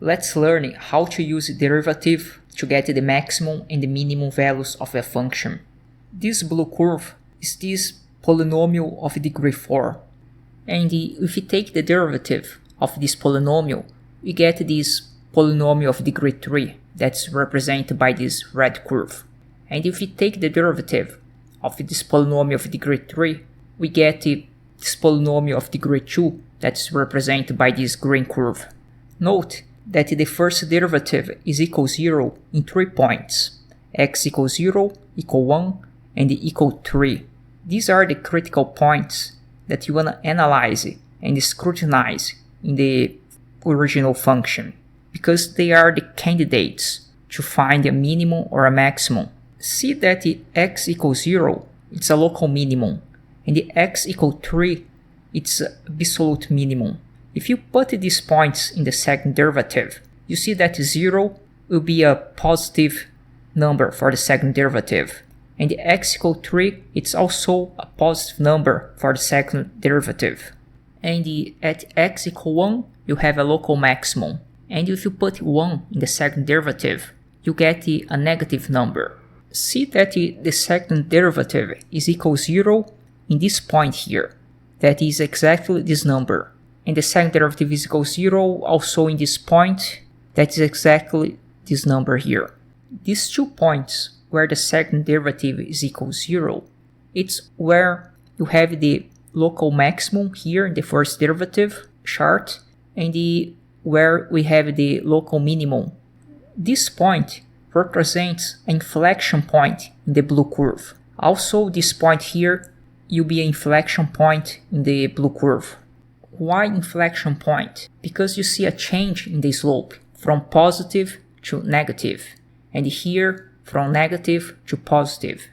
Let's learn how to use derivative to get the maximum and the minimum values of a function. This blue curve is this polynomial of degree 4. And if we take the derivative of this polynomial, we get this polynomial of degree 3 that's represented by this red curve. And if we take the derivative of this polynomial of degree 3, we get this polynomial of degree 2 that's represented by this green curve. Note that the first derivative is equal 0 in 3 points: x equals 0, equal 1, and equal 3. These are the critical points that you want to analyze and scrutinize in the original function, because they are the candidates to find a minimum or a maximum. See that the x equals 0, it's a local minimum, and the x equals 3, it's an absolute minimum. If you put these points in the second derivative, you see that 0 will be a positive number for the second derivative, and the x equals 3, it's also a positive number for the second derivative. And at x equals 1, you have a local maximum, and if you put 1 in the second derivative, you get a negative number. See that the second derivative is equal 0 in this point here. That is exactly this number. And the second derivative is equal 0 also in this point. That is exactly this number here. These 2 points where the second derivative is equal 0, it's where you have the local maximum here in the first derivative chart, and where we have the local minimum. This point represents an inflection point in the blue curve. Also, this point here will be an inflection point in the blue curve. Why inflection point? Because you see a change in the slope from positive to negative, and here from negative to positive.